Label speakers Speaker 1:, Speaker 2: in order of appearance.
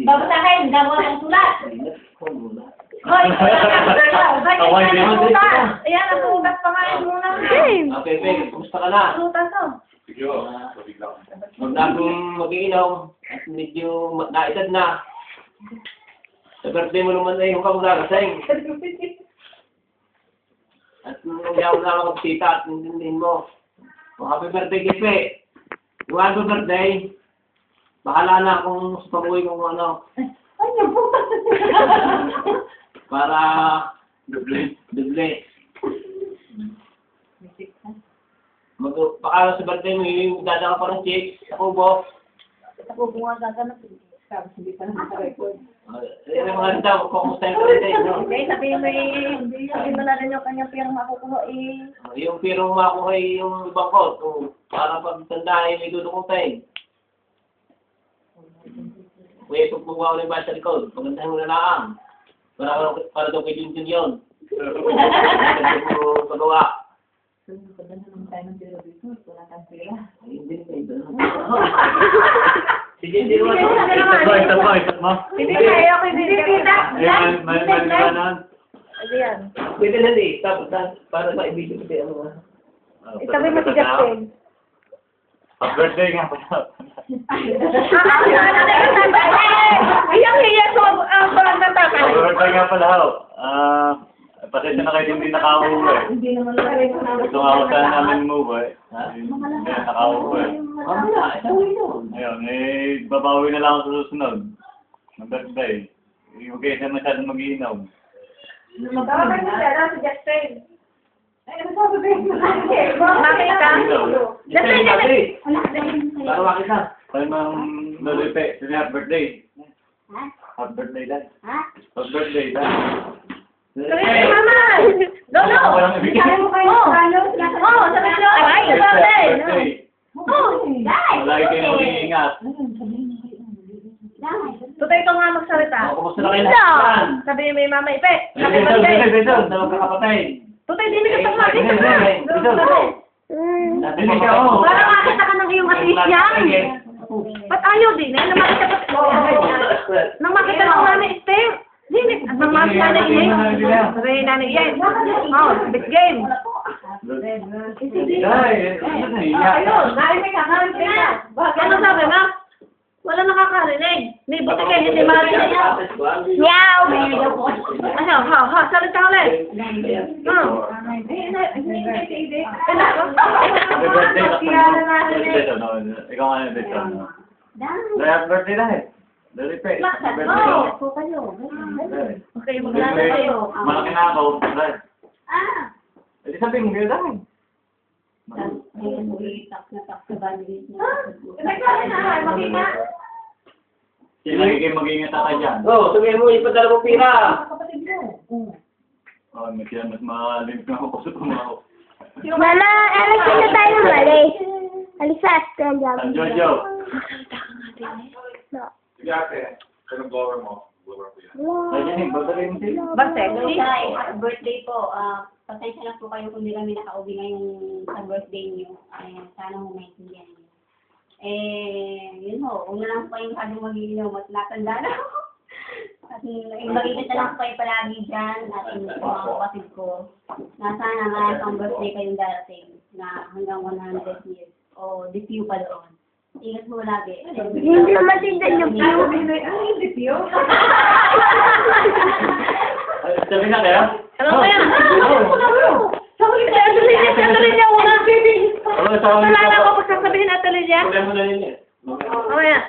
Speaker 1: Babasahin, gawa ng sulat. Hoy, ayan, ang sulat pa nga yun muna.
Speaker 2: Okay, Pepe, kumusta ka na?
Speaker 1: Sulat to.
Speaker 2: Huwag na akong mag-iinom at medyo naedad na. Sa birthday mo naman ay yung kamulagasing. At hindi ako na makapsita at nindihin mo. O, happy birthday, Pepe. Yung happy birthday, bahala na kung sa pag-uwi kung ano.
Speaker 1: Ano po?
Speaker 2: Para duble. Baka sa birthday mo, yung dadaka pa ng chicks, sa kubo.
Speaker 1: Ako bunga gaganap. Tapos hindi pa naman sa-record.
Speaker 2: Mga daw, kumusta yung birthday mo?
Speaker 1: Okay, sabihin mo na rin yung kanyang pirang makukuha eh.
Speaker 2: Yung pirong mo ay yung ibang ko, para pagtanda ay may dudukutay. Kuya, pagpugaw na yung basa likod, pagandahin mo na lang. Para daw kay Junjun yun. Pagawa.
Speaker 1: Pagdala naman tayo ng pira dito, wala kang pira.
Speaker 2: Hindi ito. Sige, hindi naman.
Speaker 3: Isat mo.
Speaker 1: Hindi kaya ako ibibigay.
Speaker 3: May liwanag.
Speaker 1: Ano yan?
Speaker 2: Pwede na di, tapos para maibigay ko ano nga.
Speaker 1: Itabi mo si Justin.
Speaker 3: Happy birthday nga pala.
Speaker 1: Iyang-iya so, ang parang nataka.
Speaker 3: Happy birthday nga pala, ho. Pasensya na kayo hindi nakauwi.
Speaker 1: Hindi naman lang.
Speaker 3: Gusto nga ako sana namin umuwi. Hindi nakauwi. Ayun, babawi na lang ako sa susunod. Ng birthday. Huwag kayo siya masyadong mag-iinom.
Speaker 1: Tawagan mo siya si Justin. Ay, ano sabi ko? Bakit ka?
Speaker 2: Para makita.
Speaker 3: Sabi mang Lolipe, sabi happy birthday. Happy birthday, Dad. Happy birthday, Dad.
Speaker 1: Sabi Mama! Lolo!
Speaker 3: Walang ibigay.
Speaker 1: Oo, sabi ko. Ay,
Speaker 3: Birthday.
Speaker 1: Dai!
Speaker 3: Lagi kayo mag-iingat.
Speaker 1: Tutay ko nga magsalita.
Speaker 2: Kumusta na kayo lahat?
Speaker 1: Sabi may Mama Ipe. Happy
Speaker 3: Besol,
Speaker 1: birthday.
Speaker 3: besol, dalawang kakapatay.
Speaker 1: Tutay, di na ka makita ka.
Speaker 3: Hindi ka, oh.
Speaker 1: Para makita ka ng iyong atis yan. Ba't ayaw din eh? Nang makita mo nga ni Esther. Nang makita na ini. Sabi na ni Yen. Oh, big game.
Speaker 3: Ay, ano na iya?
Speaker 1: narinig ka. Ano sabi nga? Wala nakakarinig. May buti kayo hindi marinig. Meow! Ano? Ha, salita ulit.
Speaker 3: Happy birthday, ikaw nga yung besol. Happy birthday dahil. Lolipe, happy birthday.
Speaker 1: Okay, maglala kayo.
Speaker 3: Malaki na ako, dahil. Hindi sabihin mo kayo dahil. Sila kayo mag-iingat ako dyan.
Speaker 2: Oo, sabihin mo, ipadala mo pira.
Speaker 3: Oh, may kaya mas malimit na ako sa tumaw.
Speaker 4: Mama, alis na tayo umalis. Alisas,
Speaker 3: San Jojo.
Speaker 5: Sige ate, anong blower mo? Blower ko yan.
Speaker 3: Nandiyan eh, badalay mo sila.
Speaker 1: Basta,
Speaker 6: Happy birthday po. Pasensya na po kayo kung hindi kami nakauwi ngayong sa birthday niyo. Sana mo maintindihan niyo. Yun ho. Huwag na lang po kayong masyadong mag-iinom at natanda na ako. At mag-iingat na lang po kayo palagi dyan at mga kapatid ko. Na sana nga pang birthday kayong darating na hanggang 100 years. O the few pa doon. Ingat mo lagi.
Speaker 4: Hindi naman tindan yung view.
Speaker 1: hindi piyo.
Speaker 3: Sabi na kaya?
Speaker 1: Ano kaya? Sabi niya una.
Speaker 3: Oo, sa
Speaker 1: Wala na ako pagsasabihin at tuloy niya.
Speaker 2: Problema na yun eh.
Speaker 1: Mamaya.